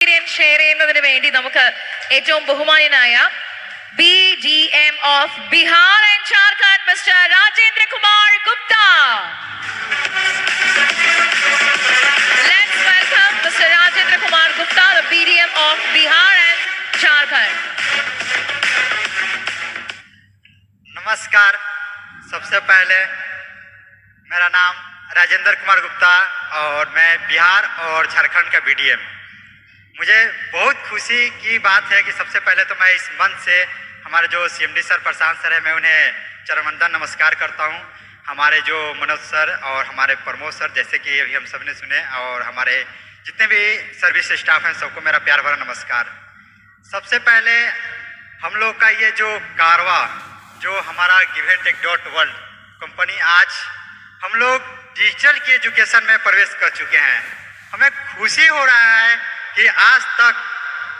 Share ചെയ്യുന്നതിന് വേണ്ടി നമുക്ക് ഏറ്റവും ബഹുമാന്യനായ BGM of Bihar and Jharkhand, Mr. Rajendra Kumar Gupta. Let's welcome Mr. Rajendra Kumar Gupta, the BDM of Bihar and Jharkhand. नमस्कार। सबसे पहले मेरा नाम राजेंद्र कुमार गुप्ता और मैं बिहार और झारखंड का बीडीएम। मुझे बहुत खुशी की बात है कि सबसे पहले तो मैं इस मंच से हमारे जो सीएमडी सर प्रशांत सर है, मैं उन्हें चरणवंदन नमस्कार करता हूं। हमारे जो मनोज सर और हमारे प्रमोद सर, जैसे कि अभी हम सब ने सुने, और हमारे जितने भी सर्विस स्टाफ हैं, सबको मेरा प्यार भरा नमस्कार। सबसे पहले हम लोग का ये जो कारवा, जो हमारा givenTech.world कंपनी, आज हम लोग डिजिटल की एजुकेशन में प्रवेश कर चुके हैं। हमें खुशी हो रहा है कि आज तक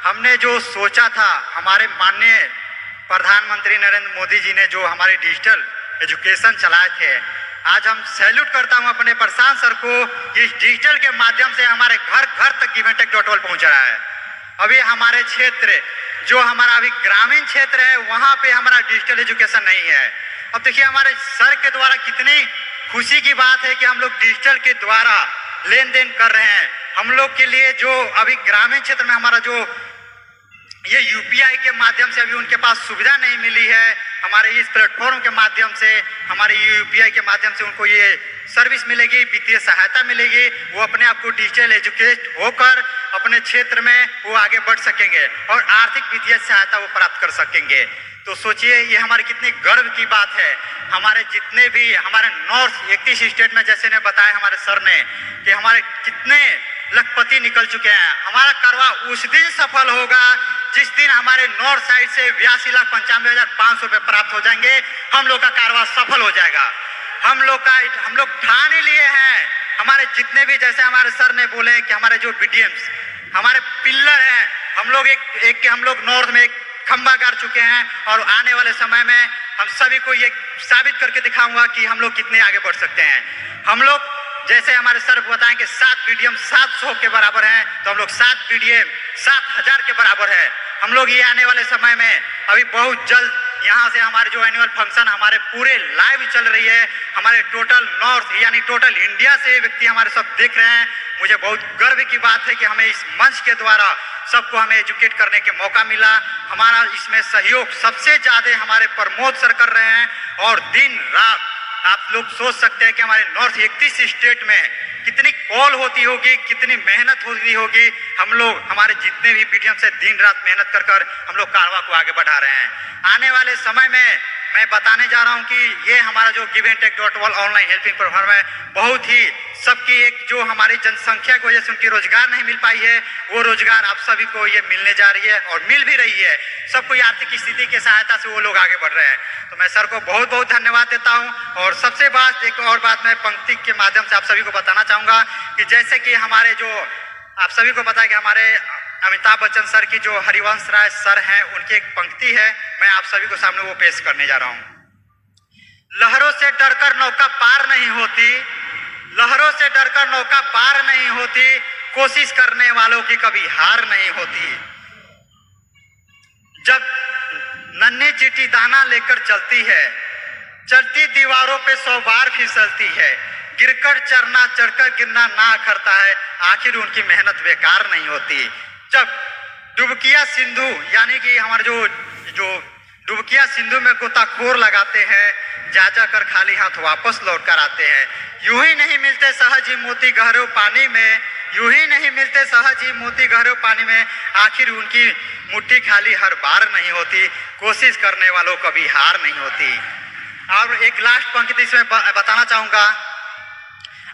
हमने जो सोचा था, हमारे माननीय प्रधानमंत्री नरेंद्र मोदी जी ने जो हमारी डिजिटल एजुकेशन चलाए थे, आज हम सैल्यूट करता हूं अपने प्रशांत सर को, इस डिजिटल के माध्यम से हमारे घर घर तक givenTech.world पहुंच रहा है। अभी हमारे क्षेत्र, जो हमारा अभी ग्रामीण क्षेत्र है, वहां पे हमारा डिजिटल एजुकेशन नहीं है। अब देखिए हमारे सर के द्वारा कितनी खुशी की बात है कि हम लोग डिजिटल के द्वारा लेन देन कर रहे हैं। हम लोग के लिए जो अभी ग्रामीण क्षेत्र में हमारा जो ये यूपीआई के माध्यम से अभी उनके पास सुविधा नहीं मिली है, हमारे इस प्लेटफॉर्म के माध्यम से, हमारे यूपीआई के माध्यम से उनको ये सर्विस मिलेगी, वित्तीय सहायता मिलेगी। वो अपने आप को डिजिटल एजुकेट होकर अपने क्षेत्र में वो आगे बढ़ सकेंगे और आर्थिक वित्तीय सहायता वो प्राप्त कर सकेंगे। तो सोचिए ये हमारी कितनी गर्व की बात है। हमारे जितने भी हमारे नॉर्थ 31 स्टेट में, जैसे ने बताया हमारे सर ने, कि हमारे कितने लखपति निकल चुके हैं। हमारा कारवा उस दिन सफल होगा जिस दिन हमारे नॉर्थ साइड से 82,95,500 रुपये प्राप्त हो जाएंगे। हम लोग का कारवा सफल हो जाएगा। हम लोग ठान ही लिए हैं। हमारे जितने भी, जैसे हमारे सर ने बोले कि हमारे जो बीडीएम्स हमारे पिल्लर हैं, हम लोग एक हम लोग नॉर्थ में एक खंबा गाड़ चुके हैं और आने वाले समय में हम सभी को ये साबित करके दिखाऊंगा कि हम लोग कितने आगे बढ़ सकते हैं। हम लोग, जैसे हमारे सर बताएं कि 7 बीडीएम 700 के बराबर हैं, तो हम लोग 7 बीडीएम 7,000 के बराबर है। हम लोग ये आने वाले समय में अभी बहुत जल्द यहाँ से हमारे जो एनुअल फंक्शन हमारे पूरे लाइव चल रही है, हमारे टोटल नॉर्थ यानी टोटल इंडिया से व्यक्ति हमारे सब देख रहे हैं। मुझे बहुत गर्व की बात है कि हमें इस मंच के द्वारा सबको हमें एजुकेट करने के मौका मिला। हमारा इसमें सहयोग सबसे ज्यादा हमारे प्रमोद सर कर रहे हैं और दिन रात आप लोग सोच सकते हैं कि हमारे नॉर्थ 31 स्टेट में कितनी कॉल होती होगी, कितनी मेहनत होती होगी। हम लोग हमारे जितने भी बीडीएम से दिन रात मेहनत कर हम लोग कारवा को आगे बढ़ा रहे हैं। आने वाले समय में मैं बताने जा रहा हूं कि ये हमारा जो givenTech.world ऑनलाइन हेल्पिंग प्लेटफॉर्म है, बहुत ही सबकी एक जो हमारी जनसंख्या की वजह से उनकी रोजगार नहीं मिल पाई है, वो रोजगार आप सभी को ये मिलने जा रही है और मिल भी रही है। सबको आर्थिक स्थिति की सहायता से वो लोग आगे बढ़ रहे हैं। तो मैं सर को बहुत बहुत धन्यवाद देता हूँ। और सबसे एक और बात मैं पंक्ति के माध्यम से आप सभी को बताना चाहूँगा कि जैसे कि हमारे जो आप सभी को पता है कि हमारे अमिताभ बच्चन सर की जो हरिवंश राय सर हैं, उनकी एक पंक्ति है, मैं आप सभी को सामने वो पेश करने जा रहा हूं। लहरों से डरकर नौका पार नहीं होती, लहरों से डरकर नौका पार नहीं होती, कोशिश करने वालों की कभी हार नहीं होती। जब नन्ही चींटी दाना लेकर चलती है, चलती दीवारों पे 100 बार फिसलती है, गिरकर चढ़ना चढ़कर गिरना ना करता है, आखिर उनकी मेहनत बेकार नहीं होती। जब डुबकिया सिंधु यानी कि हमारे जो डुबकिया सिंधु में गोताखोर लगाते हैं, जा जाकर खाली हाथ वापस लौट कर आते हैं। यूं ही नहीं मिलते सहज ही मोती गहरे पानी में, यूं ही नहीं मिलते सहज ही मोती गहरे पानी में, आखिर उनकी मुट्ठी खाली हर बार नहीं होती, कोशिश करने वालों कभी हार नहीं होती। और एक लास्ट पंक्ति इसमें बताना चाहूंगा,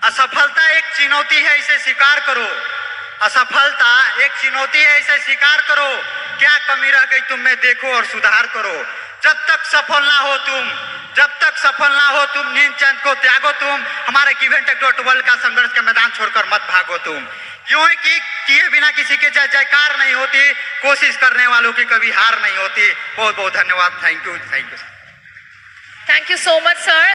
असफलता एक चुनौती है, इसे स्वीकार करो। असफलता एक चुनौती है, इसे स्वीकार करो। क्या कमी रह गई तुम में देखो और सुधार करो। जब तक सफल ना हो तुम, जब तक सफल ना हो तुम, नींद चैन को त्यागो तुम। हमारे givenTech.world का संघर्ष का मैदान छोड़कर मत भागो तुम। क्यों कि किए बिना किसी के जय जयकार नहीं होती, कोशिश करने वालों की कभी हार नहीं होती। बहुत बहुत धन्यवाद। Thank you. Thank you so much, sir.